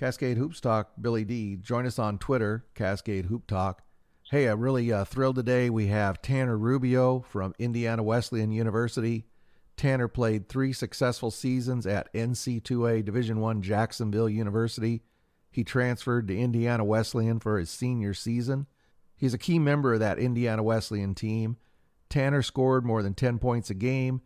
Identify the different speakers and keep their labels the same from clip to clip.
Speaker 1: Cascade Hoops Talk, Billy D. Join us on Twitter, Cascade Hoop Talk. Hey, I'm really thrilled today. We have Tanner Rubio from Indiana Wesleyan University. Tanner played 3 successful seasons at NC2A Division I Jacksonville University. He transferred to Indiana Wesleyan for his senior season. He's a key member of that Indiana Wesleyan team. Tanner scored more than 10 points a game,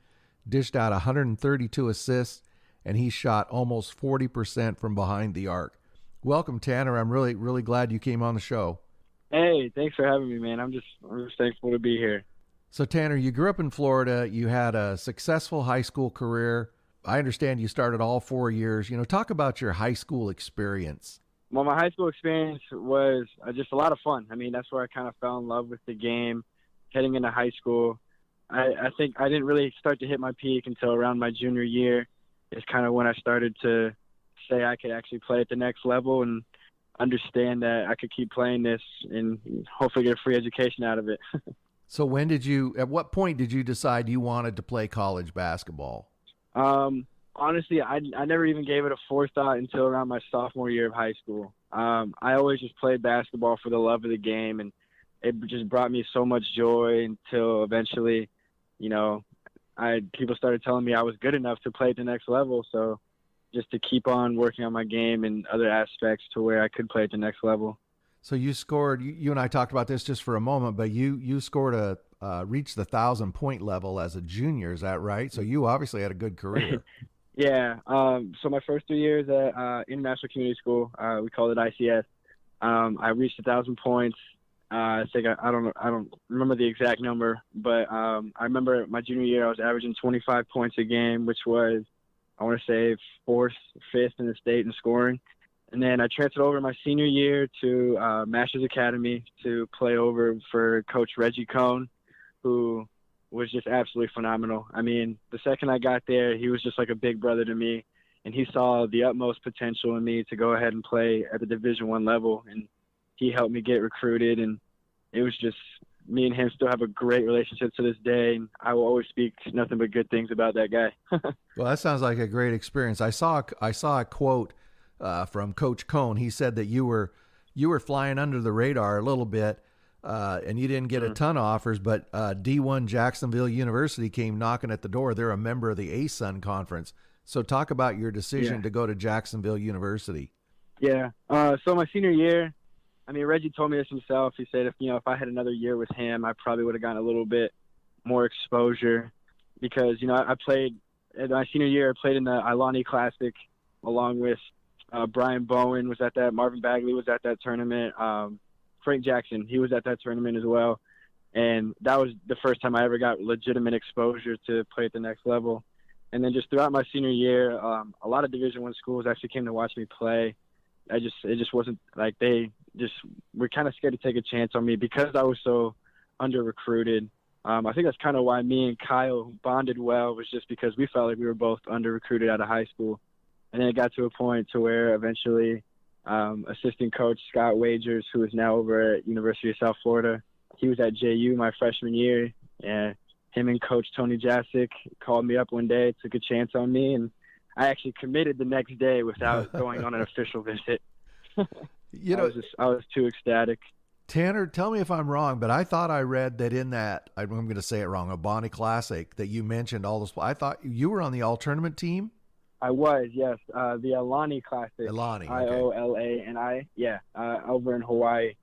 Speaker 1: dished out 132 assists, and he shot almost 40% from behind the arc. Welcome, Tanner. I'm really glad you came on the show.
Speaker 2: Hey, thanks for having me, man. I'm just thankful to be here.
Speaker 1: So, Tanner, you grew up in Florida. You had a successful high school career. I understand you started all 4 years. Talk about your high school experience.
Speaker 2: Well, my high school experience was just a lot of fun. I mean, that's where I kind of fell in love with the game. Heading into high school, I think I didn't really start to hit my peak until around my junior year. It's kind of when I started to say I could actually play at the next level and understand that I could keep playing this and hopefully get a free education out of it.
Speaker 1: So at what point did you decide you wanted to play college basketball?
Speaker 2: Honestly, I never even gave it a forethought until around my sophomore year of high school. I always just played basketball for the love of the game, and it just brought me so much joy until eventually, people started telling me I was good enough to play at the next level. So just to keep on working on my game and other aspects to where I could play at the next level.
Speaker 1: So you scored, you and I talked about this just for a moment, but you scored reached the 1,000-point level as a junior. Is that right? So you obviously had a good career.
Speaker 2: Yeah. So my first 3 years at International Community School, we called it ICS. I reached 1,000 points. I think I don't remember the exact number, but I remember my junior year I was averaging 25 points a game, which was, I want to say, 4th, 5th in the state in scoring. And then I transferred over my senior year to Masters Academy to play over for Coach Reggie Cohn, who was just absolutely phenomenal. I mean, the second I got there, he was just like a big brother to me, and he saw the utmost potential in me to go ahead and play at the Division I level, and he helped me get recruited, and it was just me and him still have a great relationship to this day, and I will always speak nothing but good things about that guy.
Speaker 1: Well, that sounds like a great experience. I saw a quote from Coach Cohn. He said that you were flying under the radar a little bit, and you didn't get a ton of offers, but D1 Jacksonville University came knocking at the door. They're a member of the ASUN conference. So talk about your decision to go to Jacksonville University.
Speaker 2: Yeah. So my senior year, I mean, Reggie told me this himself. He said if I had another year with him, I probably would have gotten a little bit more exposure because, I played in my senior year. I played in the Ilani Classic along with Brian Bowen was at that. Marvin Bagley was at that tournament. Frank Jackson, he was at that tournament as well. And that was the first time I ever got legitimate exposure to play at the next level. And then just throughout my senior year, a lot of Division I schools actually came to watch me play. It just wasn't like they just were kind of scared to take a chance on me because I was so under recruited. I think that's kind of why me and Kyle bonded well, was just because we felt like we were both under recruited out of high school. And then it got to a point to where eventually assistant coach Scott Wagers, who is now over at University of South Florida, he was at JU my freshman year, and him and Coach Tony Jasic called me up one day, took a chance on me, and I actually committed the next day without going on an official visit. I was too ecstatic.
Speaker 1: Tanner, tell me if I'm wrong, but I thought I read that in that, I'm going to say it wrong, a Bonnie Classic, that you mentioned all this. I thought you were on the all-tournament team?
Speaker 2: I was, yes. The Ilani Classic.
Speaker 1: Ilani, okay.
Speaker 2: IOLANI, yeah, over in Hawaii.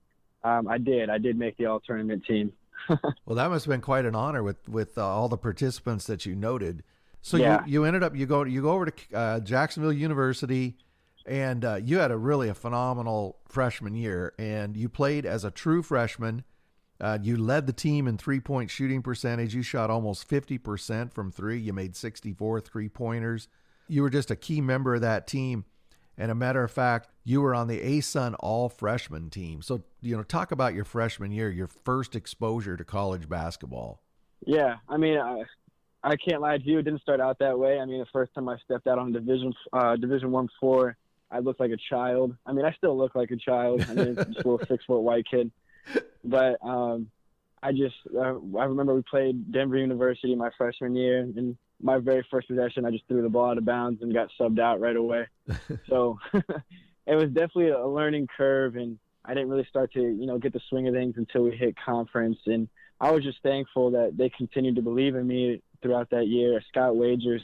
Speaker 2: I did make the all-tournament team.
Speaker 1: Well, that must have been quite an honor with all the participants that you noted. So
Speaker 2: yeah.
Speaker 1: you ended up, you go over to Jacksonville University, and you had a phenomenal freshman year, and you played as a true freshman. You led the team in three-point shooting percentage. You shot almost 50% from three. You made 64 three-pointers. You were just a key member of that team. And a matter of fact, you were on the ASUN all-freshman team. So, talk about your freshman year, your first exposure to college basketball.
Speaker 2: Yeah, I mean, I can't lie to you. It didn't start out that way. I mean, the first time I stepped out on Division I floor, I looked like a child. I mean, I still look like a child. I mean, just a little 6-foot white kid. But I remember we played Denver University my freshman year, and my very first possession, I just threw the ball out of bounds and got subbed out right away. So it it was definitely a learning curve, and I didn't really start to, get the swing of things until we hit conference. And I was just thankful that they continued to believe in me throughout that year. Scott Wagers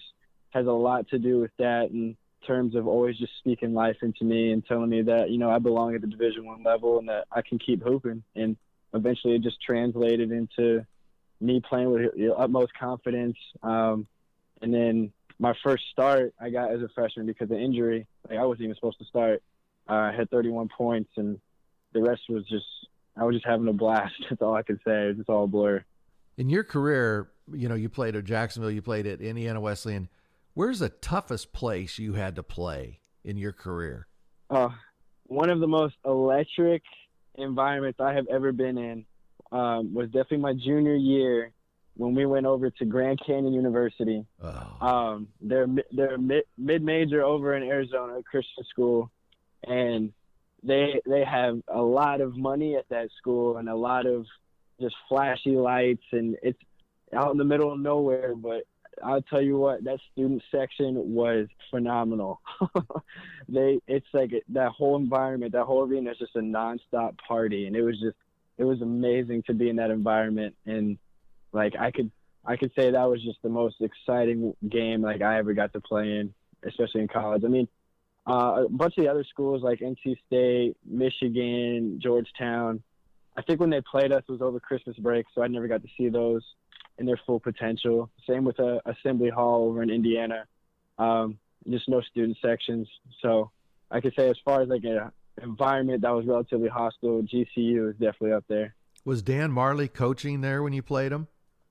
Speaker 2: has a lot to do with that in terms of always just speaking life into me and telling me that, I belong at the Division I level and that I can keep hooping. And eventually it just translated into me playing with the utmost confidence. And then my first start I got as a freshman because of injury. I wasn't even supposed to start. I had 31 points, and the rest was I was just having a blast. That's all I could say. It was just all a blur.
Speaker 1: In your career, you played at Jacksonville, you played at Indiana Wesleyan. Where's the toughest place you had to play in your career?
Speaker 2: One of the most electric environments I have ever been in was definitely my junior year when we went over to Grand Canyon University.
Speaker 1: Oh.
Speaker 2: They're mid-major over in Arizona, a Christian school, and they have a lot of money at that school and a lot of just flashy lights, and it's out in the middle of nowhere. But I'll tell you what, that student section was phenomenal. It's like that whole environment, that whole arena is just a nonstop party, and it was amazing to be in that environment. And like I could say that was just the most exciting game like I ever got to play in, especially in college. I mean, a bunch of the other schools like NC State, Michigan, Georgetown, I think when they played us it was over Christmas break, so I never got to see those in their full potential. Same with Assembly Hall over in Indiana. Just no student sections. So I could say as far as like an environment that was relatively hostile, GCU is definitely up there.
Speaker 1: Was Dan Marley coaching there when you played him?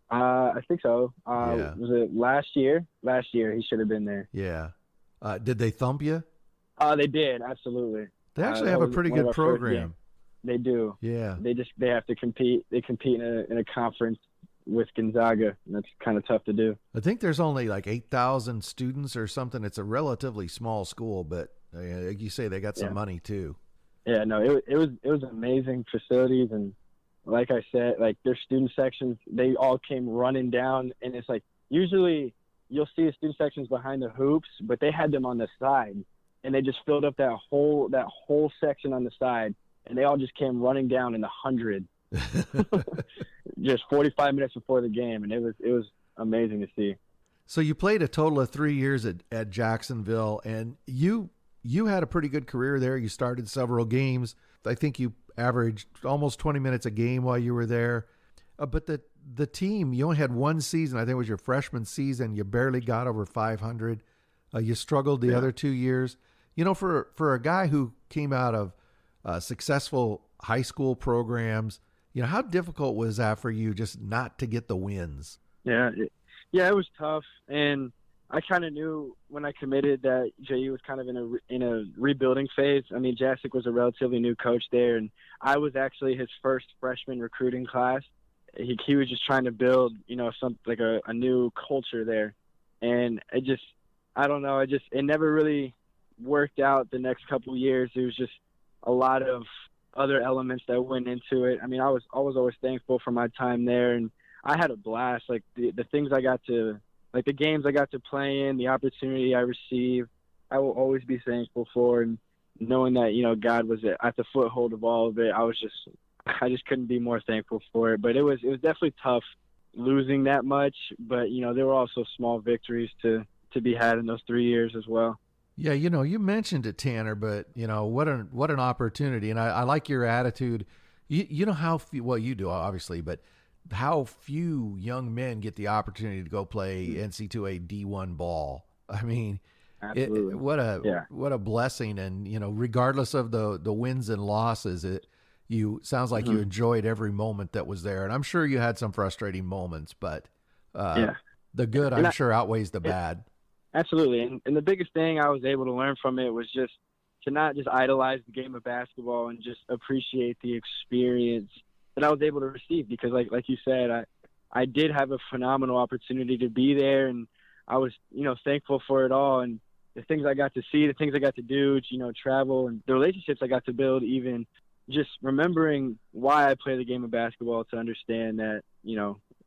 Speaker 2: I think so.
Speaker 1: Yeah.
Speaker 2: Was it last year? Last year he should have been there.
Speaker 1: Yeah. Did they thump you?
Speaker 2: They did, absolutely.
Speaker 1: They actually have a pretty good program.
Speaker 2: They do.
Speaker 1: Yeah.
Speaker 2: They have to compete. They compete in a conference with Gonzaga, and that's kind of tough to do.
Speaker 1: I think there's only like 8,000 students or something. It's a relatively small school, but like you say, they got some money too.
Speaker 2: Yeah, no, it was amazing facilities, and like I said, like their student sections, they all came running down, and it's like usually you'll see the student sections behind the hoops, but they had them on the side, and they just filled up that whole section on the side, and they all just came running down in the 100. Just 45 minutes before the game, and it was amazing to see.
Speaker 1: So you played a total of 3 years at Jacksonville, and you had a pretty good career there. You started several games. I think you averaged almost 20 minutes a game while you were there. But the team, you only had one season. I think it was your freshman season. You barely got over 500. You struggled the other 2 years. For a guy who came out of successful high school programs, how difficult was that for you just not to get the wins?
Speaker 2: Yeah, it was tough, and I kind of knew when I committed that JU was kind of in a rebuilding phase. I mean, Jacek was a relatively new coach there, and I was actually his first freshman recruiting class. He was just trying to build, some like a new culture there, and I don't know, it never really worked out the next couple of years. It was just a lot of other elements that went into it. I mean, I was always thankful for my time there, and I had a blast. Like the things I got to, like the games I got to play in, the opportunity I received, I will always be thankful for. And knowing that, God was at the foothold of all of it, I just couldn't be more thankful for it. But it was definitely tough losing that much, but there were also small victories to be had in those 3 years as well.
Speaker 1: Yeah, you mentioned it, Tanner, but what an opportunity, and I like your attitude. You know how few, well, you do obviously, but how few young men get the opportunity to go play NC2A D1 ball. I mean, what a blessing, and regardless of the wins and losses, sounds like you enjoyed every moment that was there, and I'm sure you had some frustrating moments, but the good I'm sure outweighs the bad.
Speaker 2: Absolutely. And the biggest thing I was able to learn from it was just to not just idolize the game of basketball and just appreciate the experience that I was able to receive. Because like you said, I did have a phenomenal opportunity to be there, and I was, thankful for it all. And the things I got to see, the things I got to do, travel, and the relationships I got to build, even just remembering why I play the game of basketball, to understand that,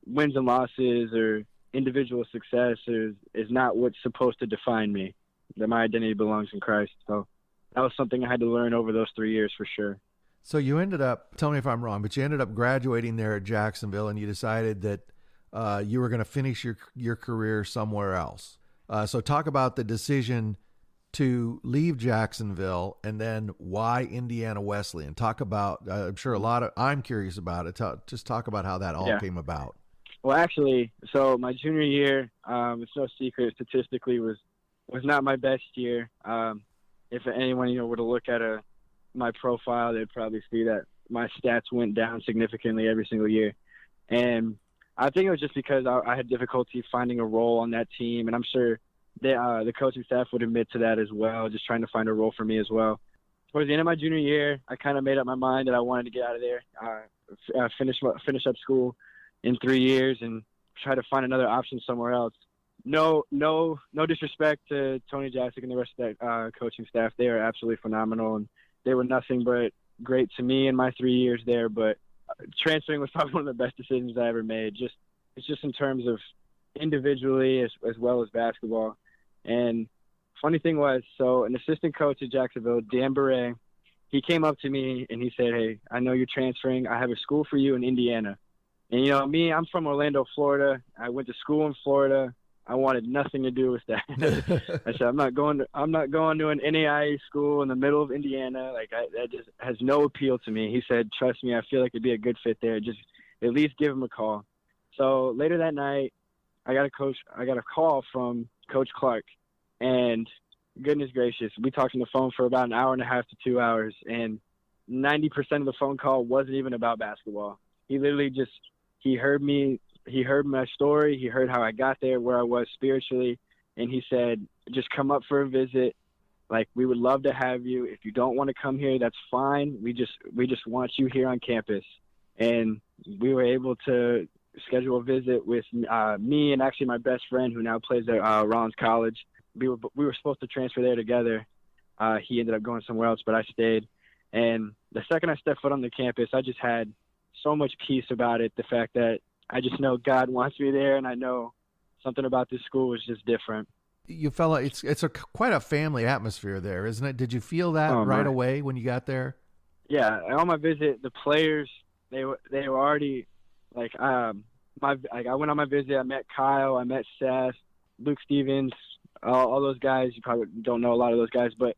Speaker 2: wins and losses or individual success is not what's supposed to define me, that my identity belongs in Christ. So that was something I had to learn over those 3 years for sure.
Speaker 1: So you ended up, tell me if I'm wrong, but you ended up graduating there at Jacksonville, and you decided that you were going to finish your career somewhere else. So talk about the decision to leave Jacksonville, and then why Indiana Wesleyan. Talk about, I'm sure I'm curious about it. Just talk about how that all came about.
Speaker 2: Well, actually, so my junior year, it's no secret, statistically was not my best year. If anyone, were to look at my profile, they'd probably see that my stats went down significantly every single year. And I think it was just because I had difficulty finding a role on that team, and I'm sure the coaching staff would admit to that as well, just trying to find a role for me as well. Towards the end of my junior year, I kind of made up my mind that I wanted to get out of there, finish up school in 3 years, and try to find another option somewhere else. No disrespect to Tony Jasick and the rest of that coaching staff. They are absolutely phenomenal, and they were nothing but great to me in my 3 years there. But transferring was probably one of the best decisions I ever made. It's just in terms of individually as well as basketball. And funny thing was, so an assistant coach at Jacksonville, Dan Beret, he came up to me and he said, "Hey, I know you're transferring. I have a school for you in Indiana." And me, I'm from Orlando, Florida. I went to school in Florida. I wanted nothing to do with that. I said, I'm not going to an NAIA school in the middle of Indiana. That just has no appeal to me. He said, "Trust me, I feel like it'd be a good fit there. Just at least give him a call." So later that night, I got a call from Coach Clark, and goodness gracious, we talked on the phone for about an hour and a half to 2 hours, and 90% of the phone call wasn't even about basketball. He literally he heard my story. He heard how I got there, where I was spiritually. And he said, "Just come up for a visit. We would love to have you. If you don't want to come here, that's fine. We just want you here on campus." And we were able to schedule a visit with me and actually my best friend, who now plays at Rollins College. We were supposed to transfer there together. He ended up going somewhere else, but I stayed. And the second I stepped foot on the campus, I just had so much peace about it. The fact that I just know God wants me there, and I know something about this school was just different.
Speaker 1: You felt it's quite a family atmosphere there, isn't it? Did you feel that right away when you got there?
Speaker 2: Yeah, on my visit, the players they were already I went on my visit. I met Kyle, I met Seth, Luke Stevens, all those guys. You probably don't know a lot of those guys, but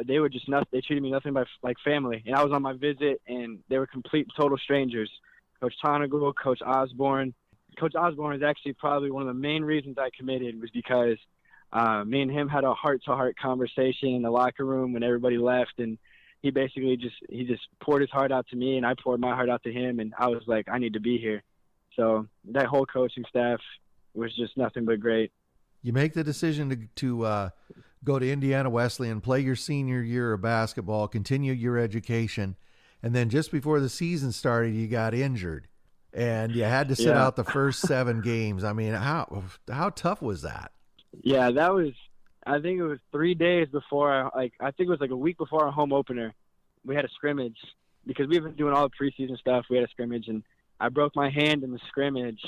Speaker 2: they were just nothing. They treated me nothing but like family. And I was on my visit, and they were complete, total strangers. Coach Tonagel, Coach Osborne. Coach Osborne is actually probably one of the main reasons I committed, was because me and him had a heart-to-heart conversation in the locker room when everybody left, and he basically just poured his heart out to me, and I poured my heart out to him, and I was like, I need to be here. So that whole coaching staff was just nothing but great.
Speaker 1: You make the decision to go to Indiana Wesleyan, play your senior year of basketball, continue your education, and then just before the season started, you got injured, and you had to sit out the first 7 games. I mean, how tough was that?
Speaker 2: Yeah, that was. I think it was 3 days before. I think it was a week before our home opener. We had a scrimmage because we've been doing all the preseason stuff. We had a scrimmage, and I broke my hand in the scrimmage,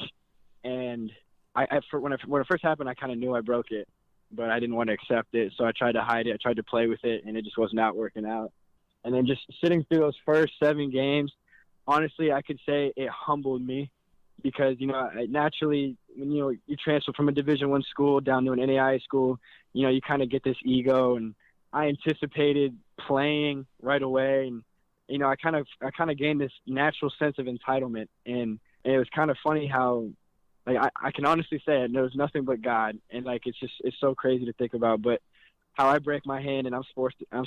Speaker 2: and when it first happened, I kind of knew I broke it, but I didn't want to accept it, so I tried to hide it. I tried to play with it, and it just was not working out. And then just sitting through those first 7 games, honestly, I could say it humbled me, because naturally, when you transfer from a Division I school down to an NAIA school, you kind of get this ego, and I anticipated playing right away, and I kind of gained this natural sense of entitlement, and it was kind of funny how I can honestly say it. There was nothing but God, and it's so crazy to think about. But how I break my hand and I'm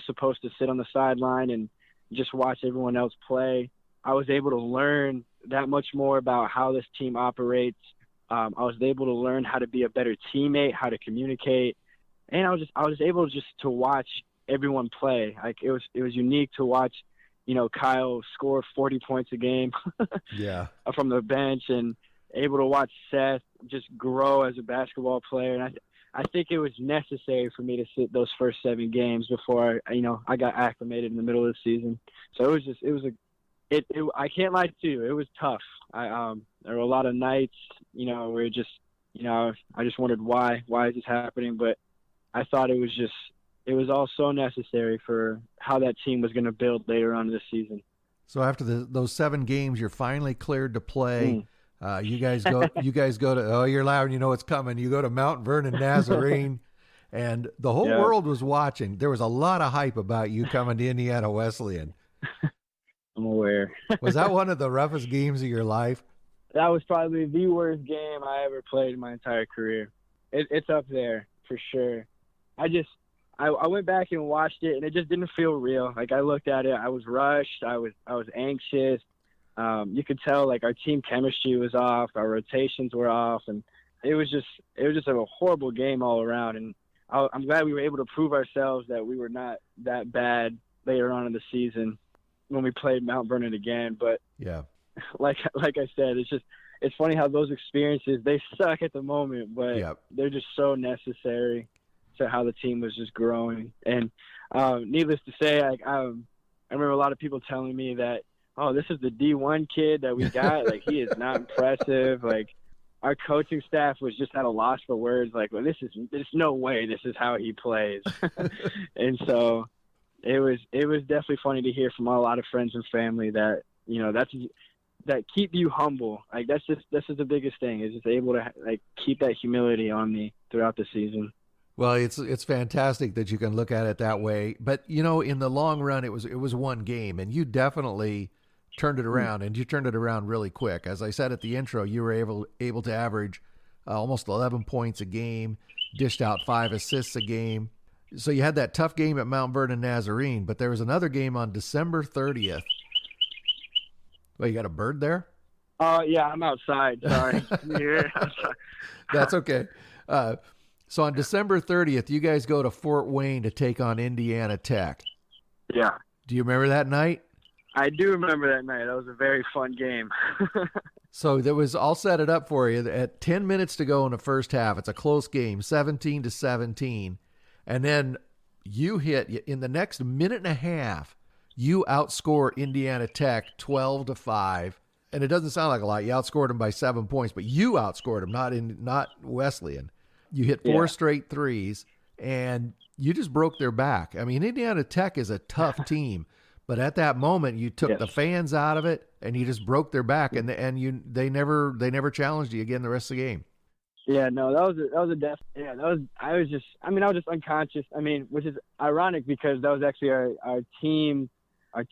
Speaker 2: supposed to sit on the sideline and just watch everyone else play. I was able to learn that much more about how this team operates. I was able to learn how to be a better teammate, how to communicate, and I was able just to watch everyone play. It was unique to watch, Kyle score 40 points a game from the bench, and able to watch Seth just grow as a basketball player. And I think it was necessary for me to sit those first 7 games before I got acclimated in the middle of the season. So I can't lie to you, it was tough. There were a lot of nights, where I just wondered why is this happening? But I thought it it was all so necessary for how that team was going to build later on in the season.
Speaker 1: So after those 7 games, you're finally cleared to play. You guys go. You guys go to. Oh, you're loud. You know what's coming. You go to Mount Vernon Nazarene, and the whole world was watching. There was a lot of hype about you coming to Indiana Wesleyan.
Speaker 2: I'm aware.
Speaker 1: Was that one of the roughest games of your life?
Speaker 2: That was probably the worst game I ever played in my entire career. It's up there for sure. I went back and watched it, and it just didn't feel real. Like, I looked at it, I was rushed, I was anxious. You could tell, like, our team chemistry was off, our rotations were off, and it was just a horrible game all around. And I'm glad we were able to prove ourselves that we were not that bad later on in the season when we played Mount Vernon again. But
Speaker 1: yeah,
Speaker 2: like I said, it's funny how those experiences, they suck at the moment, but they're just so necessary to how the team was just growing. And needless to say, I remember a lot of people telling me that, oh, this is the D1 kid that we got. Like, he is not impressive. Like, our coaching staff was just at a loss for words. Like, well, there's no way this is how he plays. And so it was definitely funny to hear from a lot of friends and family that, you know, that keep you humble. Like, this is the biggest thing, is just able to, like, keep that humility on me throughout the season.
Speaker 1: Well, it's fantastic that you can look at it that way. But, you know, in the long run, it was one game, and you definitely turned it around, and you turned it around really quick. As I said at the intro, you were able to average almost 11 points a game, dished out 5 assists a game. So you had that tough game at Mount Vernon Nazarene, but there was another game on December 30th. Well, you got a bird there?
Speaker 2: Yeah, I'm outside. Sorry.
Speaker 1: That's okay. So on December 30th, you guys go to Fort Wayne to take on Indiana Tech.
Speaker 2: Yeah.
Speaker 1: Do you remember that night?
Speaker 2: I do remember that night. That was a very fun game.
Speaker 1: So I'll set it up for you. At 10 minutes to go in the first half, it's a close game, 17-17. And then you hit, in the next minute and a half, you outscore Indiana Tech 12-5. And it doesn't sound like a lot. You outscored them by 7 points, but you outscored them, not Wesleyan. You hit 4 straight threes, and you just broke their back. I mean, Indiana Tech is a tough team, but at that moment, you took the fans out of it, and you just broke their back, and they never challenged you again the rest of the game.
Speaker 2: Yeah, no, that was a death. Yeah, I was just unconscious. I mean, which is ironic because that was actually our team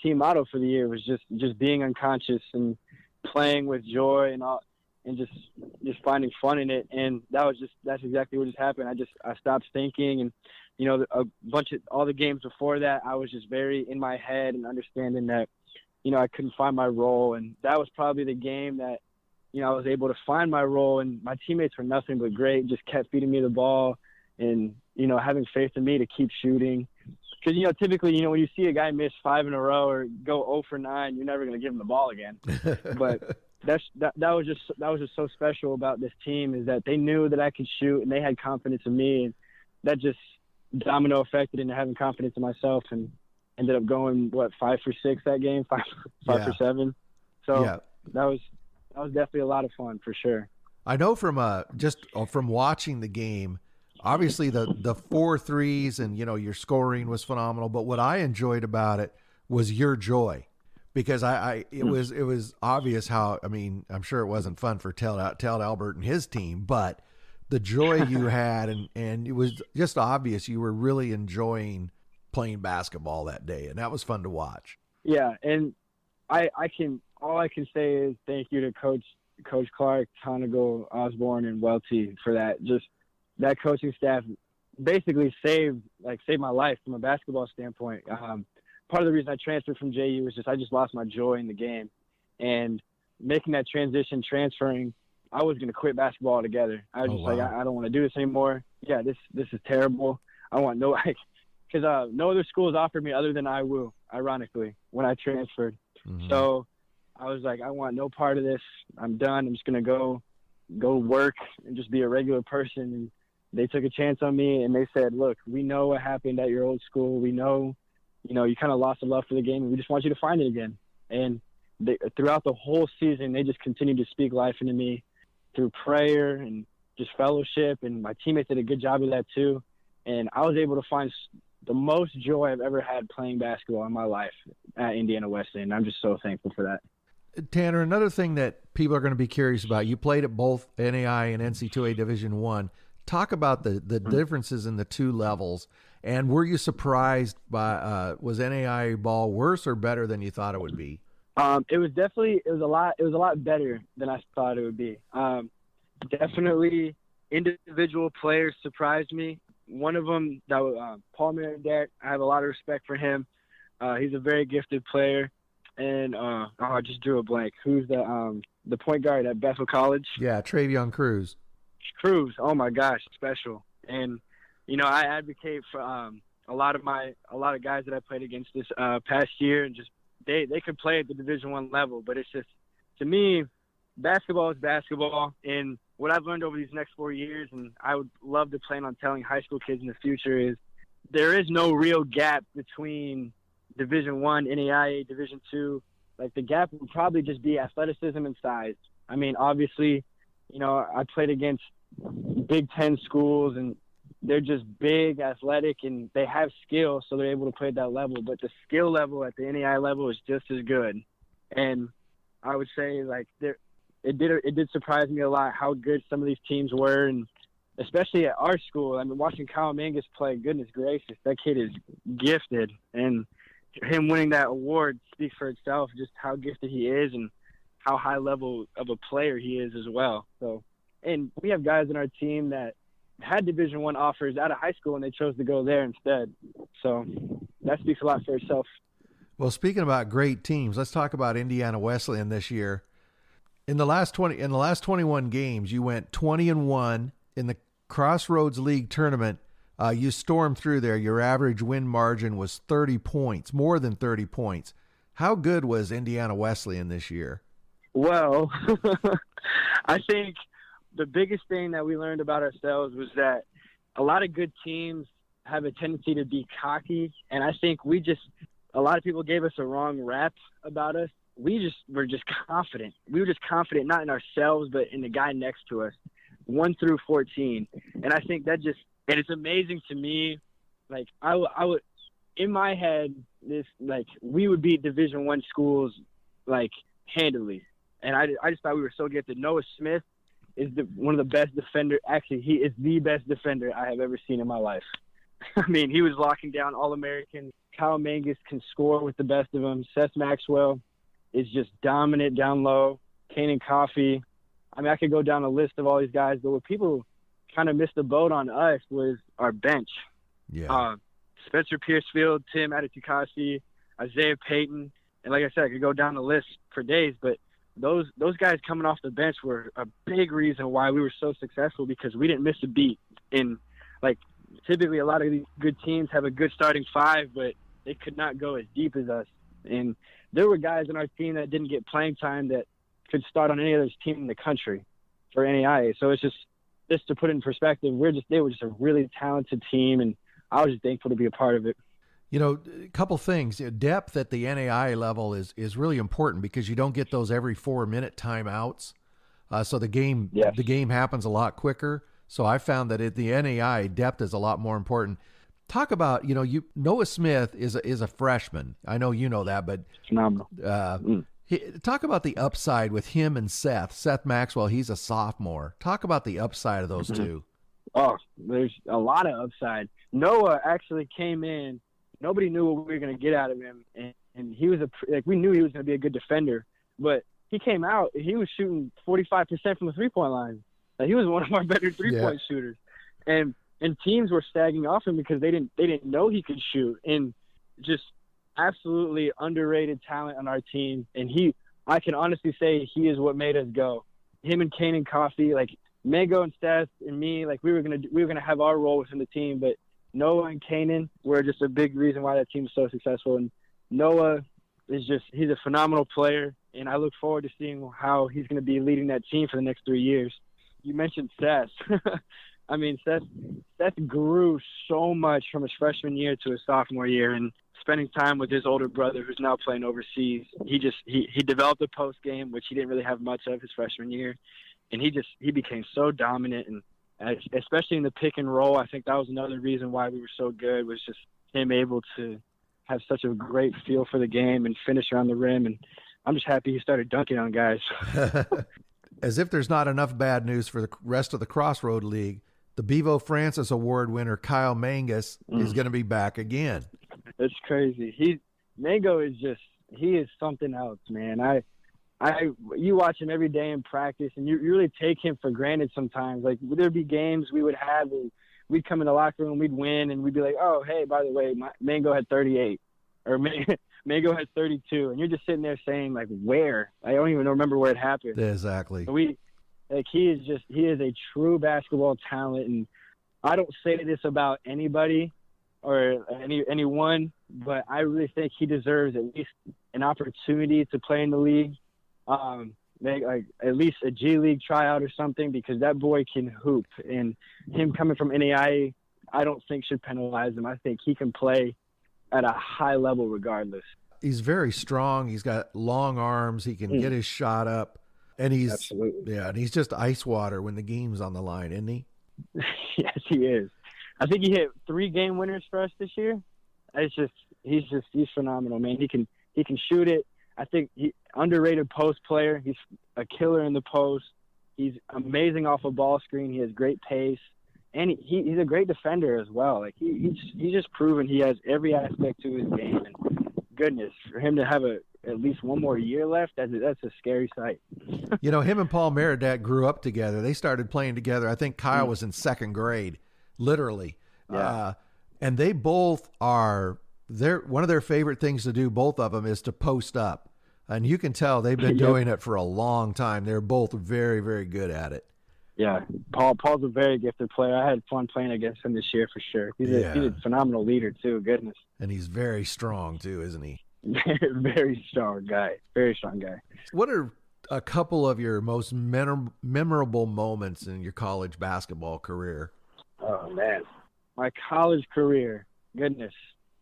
Speaker 2: motto for the year, was just being unconscious and playing with joy and all. And just finding fun in it, and that's exactly what just happened. I stopped thinking, and, you know, all the games before that, I was just very in my head and understanding that, you know, I couldn't find my role, and that was probably the game that, you know, I was able to find my role, and my teammates were nothing but great, just kept feeding me the ball, and, you know, having faith in me to keep shooting. Because, you know, typically, you know, when you see a guy miss 5 in a row or go 0 for 9, you're never going to give him the ball again. But that was just so special about this team, is that they knew that I could shoot, and they had confidence in me, and that just domino affected into having confidence in myself, and ended up going 5 for 6 that game, 5 for 7. So that was definitely a lot of fun for sure.
Speaker 1: I know from watching the game, obviously the 4 threes and, you know, your scoring was phenomenal, but what I enjoyed about it was your joy. Because it was obvious how, I mean, I'm sure it wasn't fun for Tel Albert and his team, but the joy you had, and it was just obvious you were really enjoying playing basketball that day, and that was fun to watch.
Speaker 2: Yeah, and all I can say is thank you to Coach Clark, Tonigal, Osborne, and Welty for that. Just that coaching staff basically saved my life from a basketball standpoint. Part of the reason I transferred from JU was I just lost my joy in the game, and making that transition, transferring, I was going to quit basketball altogether. I was I don't want to do this anymore. Yeah, this is terrible. I want because no other schools offered me other than IWU, ironically, when I transferred. Mm-hmm. So I was like, I want no part of this. I'm done. I'm just going to go work and just be a regular person. And they took a chance on me, and they said, look, we know what happened at your old school. We know, you know, you kind of lost a love for the game, and we just want you to find it again. And throughout the whole season, they just continued to speak life into me through prayer and just fellowship, and my teammates did a good job of that too. And I was able to find the most joy I've ever had playing basketball in my life at Indiana Wesleyan. I'm just so thankful for that.
Speaker 1: Tanner, another thing that people are going to be curious about, you played at both NAI and NC2A Division I. Talk about the differences in the two levels, and were you surprised by was NAI ball worse or better than you thought it would be?
Speaker 2: It was a lot better than I thought it would be. Definitely individual players surprised me. One of them, that was Paul Meredith. I have a lot of respect for him. He's a very gifted player. And I just drew a blank. Who's the point guard at Bethel College?
Speaker 1: Yeah, Travion Cruz.
Speaker 2: Cruz. Oh my gosh, special. And I advocate for a lot of guys that I played against this past year, and just they could play at the Division I level. But it's just, to me, basketball is basketball. And what I've learned over these next 4 years, and I would love to plan on telling high school kids in the future, is there is no real gap between Division I, NAIA, Division II. Like, the gap would probably just be athleticism and size. I mean, obviously, I played against Big Ten schools, and they're just big, athletic, and they have skill, so they're able to play at that level. But the skill level at the NAIA level is just as good. And I would say, like, it did surprise me a lot how good some of these teams were, and especially at our school. I mean, watching Kyle Mangus play, goodness gracious, that kid is gifted. And him winning that award speaks for itself, just how gifted he is and how high level of a player he is as well. So, and we have guys in our team that had Division I offers out of high school, and they chose to go there instead. So that speaks a lot for itself.
Speaker 1: Well, speaking about great teams, let's talk about Indiana Wesleyan this year. In the last 21 games, you went 20-1 in the Crossroads League tournament. You stormed through there. Your average win margin was 30 points, more than 30 points. How good was Indiana Wesleyan this year?
Speaker 2: Well, I think the biggest thing that we learned about ourselves was that a lot of good teams have a tendency to be cocky, and I think a lot of people gave us a wrong rap about us. We were just confident. We were just confident, not in ourselves, but in the guy next to us, 1 through 14. And I think and it's amazing to me. Like, I would, in my head, we would beat Division I schools, like, handily. And I just thought we were so gifted. Noah Smith is one of the best defenders. Actually, he is the best defender I have ever seen in my life. I mean, he was locking down All-Americans. Kyle Mangus can score with the best of them. Seth Maxwell is just dominant down low. Kanan Coffey. I mean, I could go down a list of all these guys, but what people kind of missed the boat on us was our bench.
Speaker 1: Yeah.
Speaker 2: Spencer Piercefield, Tim Adetukasi, Isaiah Payton. And like I said, I could go down the list for days, but those guys coming off the bench were a big reason why we were so successful, because we didn't miss a beat. And, like, typically a lot of these good teams have a good starting five, but they could not go as deep as us. And there were guys on our team that didn't get playing time that could start on any other team in the country for NAIA. So it's just to put it in perspective, they were just a really talented team, and I was just thankful to be a part of it.
Speaker 1: A couple things. Depth at the NAIA level is really important, because you don't get those every 4-minute timeouts. So the game happens a lot quicker. So I found that at the NAIA, depth is a lot more important. Talk about, Noah Smith is a freshman. I know you know that, but
Speaker 2: phenomenal.
Speaker 1: Talk about the upside with him and Seth Maxwell. He's a sophomore. Talk about the upside of those two.
Speaker 2: Oh, there's a lot of upside. Noah actually came in. Nobody knew what we were going to get out of him, and he was we knew he was going to be a good defender. But he came out, he was shooting 45% from the three-point line. Like, he was one of our better three-point shooters, and teams were stagging off him because they didn't know he could shoot. And just absolutely underrated talent on our team. And I can honestly say he is what made us go. Him and Kanan Coffey, like Mango and Seth and me, like we were gonna have our role within the team, but Noah and Kanan were just a big reason why that team was so successful. And Noah he's a phenomenal player, and I look forward to seeing how he's going to be leading that team for the next 3 years. You mentioned Seth. I mean, Seth grew so much from his freshman year to his sophomore year, and spending time with his older brother who's now playing overseas, he developed a post game, which he didn't really have much of his freshman year, and he became so dominant, and especially in the pick and roll. I think that was another reason why we were so good, was just him able to have such a great feel for the game and finish around the rim. And I'm just happy he started dunking on guys.
Speaker 1: As if there's not enough bad news for the rest of the Crossroad League, the Bevo Francis Award winner Kyle Mangus is going to be back again.
Speaker 2: It's crazy. Mango is he is something else, man. You watch him every day in practice, and you really take him for granted sometimes. Like, there'd be games we would have where we'd come in the locker room, we'd win, and we'd be like, oh, hey, by the way, Mango had 38, or Mango had 32, and you're just sitting there saying, like, where? I don't even remember where it happened.
Speaker 1: Exactly.
Speaker 2: He is a true basketball talent, and I don't say this about anybody or anyone, but I really think he deserves at least an opportunity to play in the league. Make like at least a G League tryout or something, because that boy can hoop, and him coming from NAIA, I don't think should penalize him. I think he can play at a high level regardless.
Speaker 1: He's very strong. He's got long arms. He can get his shot up, and and he's just ice water when the game's on the line, isn't he?
Speaker 2: Yes, he is. I think he hit 3 game winners for us this year. He's phenomenal, man. He can shoot it. I think underrated post player. He's a killer in the post. He's amazing off a ball screen. He has great pace, and he's a great defender as well. Like he's just proven he has every aspect to his game. And goodness, for him to have at least one more year left, that's a scary sight.
Speaker 1: Him and Paul Meridat grew up together. They started playing together. I think Kyle was in 2nd grade, literally.
Speaker 2: Yeah.
Speaker 1: And they both are. One of their favorite things to do, both of them, is to post up. And you can tell they've been doing it for a long time. They're both very, very good at it.
Speaker 2: Yeah, Paul's a very gifted player. I had fun playing against him this year for sure. He's a phenomenal leader too. Goodness.
Speaker 1: And he's very strong too, isn't he?
Speaker 2: Very strong guy. Very strong guy.
Speaker 1: What are a couple of your most memorable moments in your college basketball career?
Speaker 2: Oh man, my college career. Goodness.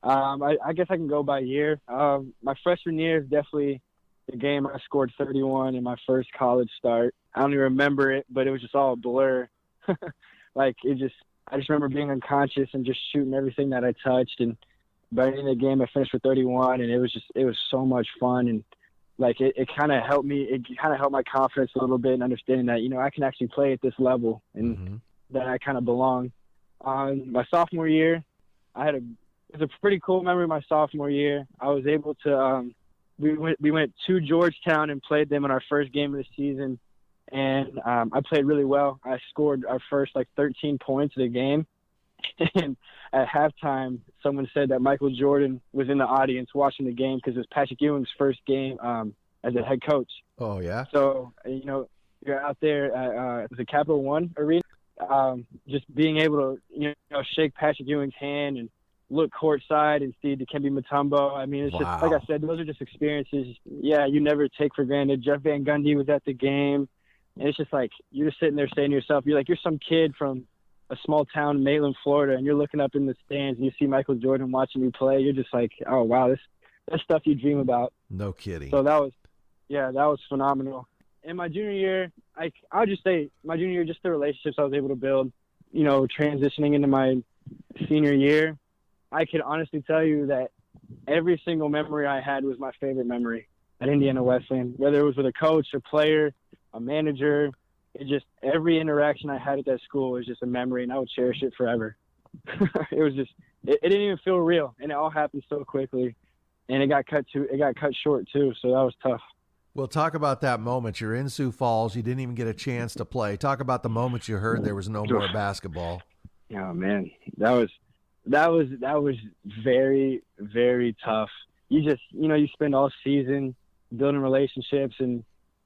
Speaker 2: I guess I can go by year. My freshman year is definitely the game I scored 31 in my first college start. I don't even remember it, but it was just all a blur. I just remember being unconscious and just shooting everything that I touched. And by the end of the game, I finished with 31, and it was so much fun. And like, it kind of helped me. It kind of helped my confidence a little bit, and understanding that, I can actually play at this level and that I kind of belong. My sophomore year, it was a pretty cool memory. My sophomore year, I was able to. We went to Georgetown and played them in our first game of the season, and I played really well. I scored our first 13 points of the game, and at halftime, someone said that Michael Jordan was in the audience watching the game because it was Patrick Ewing's first game as a head coach.
Speaker 1: Oh yeah.
Speaker 2: So you're out there at the Capital One Arena, just being able to shake Patrick Ewing's hand and look courtside and see Dikembe Mutombo. I mean, it's just, like I said, those are just experiences, you never take for granted. Jeff Van Gundy was at the game, and it's just like, you're just sitting there saying to yourself, you're some kid from a small town in Maitland, Florida, and you're looking up in the stands and you see Michael Jordan watching you play. You're just like, oh, wow, that's stuff you dream about.
Speaker 1: No kidding.
Speaker 2: So that was phenomenal. In my junior year, I'll just say my junior year, just the relationships I was able to build, transitioning into my senior year, I can honestly tell you that every single memory I had was my favorite memory at Indiana Wesleyan, whether it was with a coach, a player, a manager. Every interaction I had at that school was just a memory, and I would cherish it forever. It didn't even feel real, and it all happened so quickly, and it got cut short too. So that was tough.
Speaker 1: Well, talk about that moment. You're in Sioux Falls. You didn't even get a chance to play. Talk about the moment you heard there was no more basketball.
Speaker 2: Oh man, that was very, very tough. You just, you spend all season building relationships and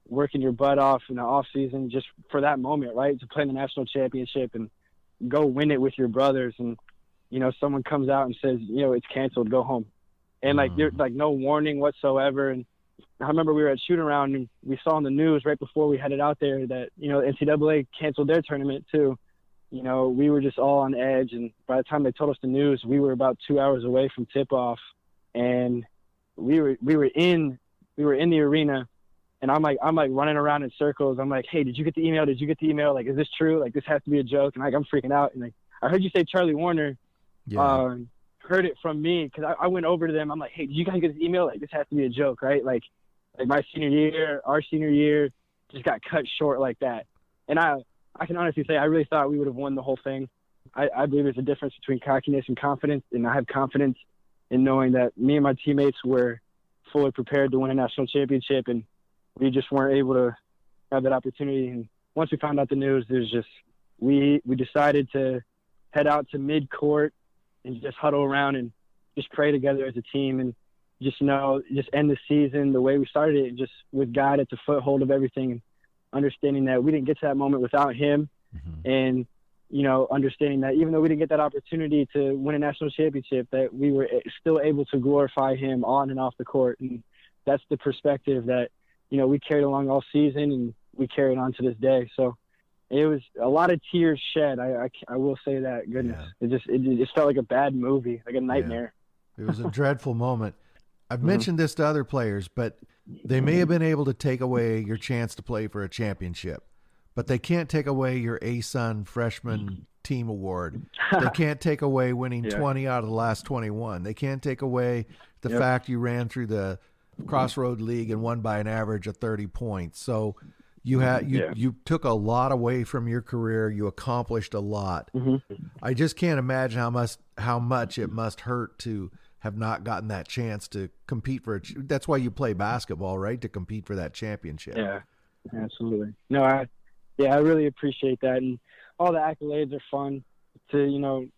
Speaker 2: working your butt off in the off season just for that moment, right? To play in the national championship and go win it with your brothers. And, someone comes out and says, it's canceled, go home. And there's no warning whatsoever. And I remember we were at shoot around and we saw on the news right before we headed out there that, NCAA canceled their tournament too. We were just all on edge, and by the time they told us the news, we were about 2 hours away from tip-off, and we were in the arena, and I'm running around in circles. I'm like, hey, did you get the email? Did you get the email? Like, is this true? Like, this has to be a joke. And I'm freaking out. And I heard you say Charlie Warner.
Speaker 1: Yeah.
Speaker 2: heard it from me, because I went over to them. I'm like, hey, did you guys get this email? Like, this has to be a joke, right? Like my senior year, our senior year just got cut short like that. And I can honestly say I really thought we would have won the whole thing. I believe there's a difference between cockiness and confidence, and I have confidence in knowing that me and my teammates were fully prepared to win a national championship, and we just weren't able to have that opportunity. And once we found out the news, there's just we decided to head out to mid-court and just huddle around and just pray together as a team, and just end the season the way we started it, just with God at the foothold of everything, and understanding that we didn't get to that moment without him. And understanding that even though we didn't get that opportunity to win a national championship, that we were still able to glorify him on and off the court. And that's the perspective that, we carried along all season, and we carried on to this day. So it was a lot of tears shed. I will say that. Goodness. Yeah. It just felt like a bad movie, like a nightmare.
Speaker 1: Yeah. It was a dreadful moment. I've mentioned this to other players, but they may have been able to take away your chance to play for a championship, but they can't take away your ASUN freshman team award. They can't take away winning 20 out of the last 21. They can't take away the fact you ran through the Crossroad League and won by an average of 30 points. So you took a lot away from your career. You accomplished a lot. I just can't imagine how much it must hurt to have not gotten that chance to compete for it. That's why you play basketball, right? To compete for that championship.
Speaker 2: Yeah, absolutely. No, I really appreciate that. And all the accolades are fun to,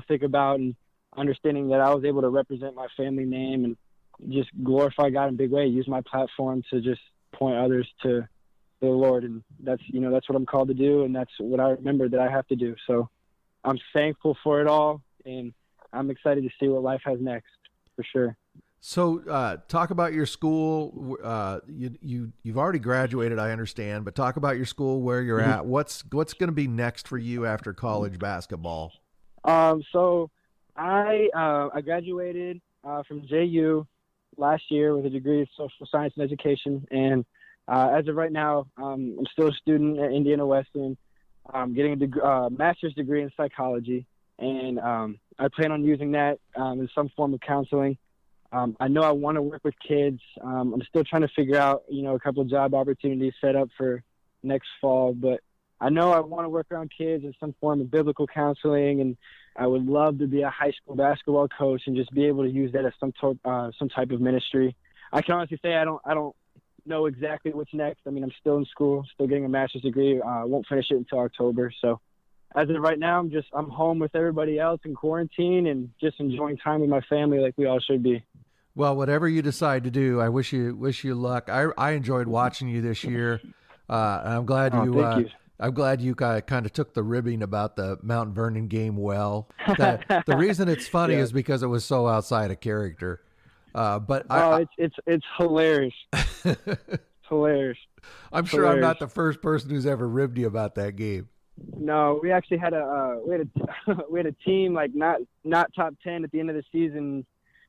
Speaker 2: think about, and understanding that I was able to represent my family name and just glorify God in a big way, use my platform to just point others to the Lord. And that's what I'm called to do. And that's what I remember that I have to do. So I'm thankful for it all. And I'm excited to see what life has next, for sure.
Speaker 1: So talk about your school. You've already graduated, I understand, but talk about your school, where you're at. What's going to be next for you after college basketball?
Speaker 2: So I graduated from JU last year with a degree of social science and education. And as of right now, I'm still a student at Indiana Wesleyan. I'm getting a master's degree in psychology. And I plan on using that in some form of counseling. I know I want to work with kids. I'm still trying to figure out, a couple of job opportunities set up for next fall. But I know I want to work around kids in some form of biblical counseling, and I would love to be a high school basketball coach and just be able to use that as some type of ministry. I can honestly say I don't know exactly what's next. I mean, I'm still in school, still getting a master's degree. I won't finish it until October. So as of right now, I'm home with everybody else in quarantine and just enjoying time with my family like we all should be.
Speaker 1: Well, whatever you decide to do, I wish you luck. I enjoyed watching you this year. And I'm glad you. I'm glad you kind of took the ribbing about the Mount Vernon game well. The reason it's funny is because it was so outside of character. But
Speaker 2: it's hilarious. It's hilarious.
Speaker 1: I'm sure I'm not the first person who's ever ribbed you about that game.
Speaker 2: No, we actually had we had a team like not top 10 at the end of the season.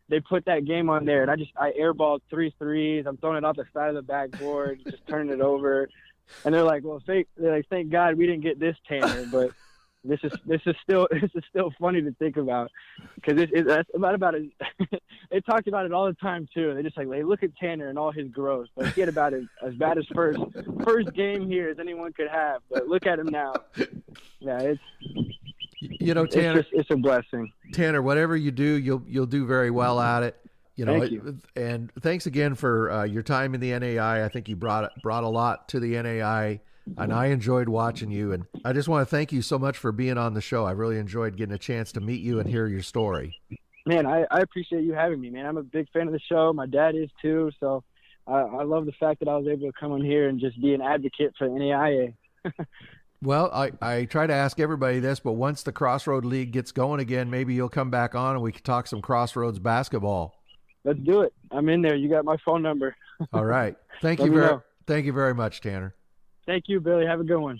Speaker 2: They put that game on there, and I airballed 3 threes. I'm throwing it off the side of the backboard, just turning it over. And they're like, "Well, thank God we didn't get this, Tanner." But this is still funny to think about, because that's about it. They talked about it all the time too. They just like, hey, look at Tanner and all his growth. Like, he had about as bad as first game here as anyone could have. But look at him now. Yeah,
Speaker 1: Tanner,
Speaker 2: it's a blessing.
Speaker 1: Tanner, whatever you do, you'll do very well at it.
Speaker 2: Thank you.
Speaker 1: And thanks again for your time in the NAI. I think you brought a lot to the NAI, and I enjoyed watching you. And I just want to thank you so much for being on the show. I really enjoyed getting a chance to meet you and hear your story.
Speaker 2: Man, I appreciate you having me, man. I'm a big fan of the show. My dad is too. So I love the fact that I was able to come on here and just be an advocate for the NAIA.
Speaker 1: Well, I try to ask everybody this, but once the Crossroad League gets going again, maybe you'll come back on and we can talk some Crossroads basketball.
Speaker 2: Let's do it. I'm in there. You got my phone number.
Speaker 1: All right. Thank you very much, Tanner.
Speaker 2: Thank you, Billy. Have a good one.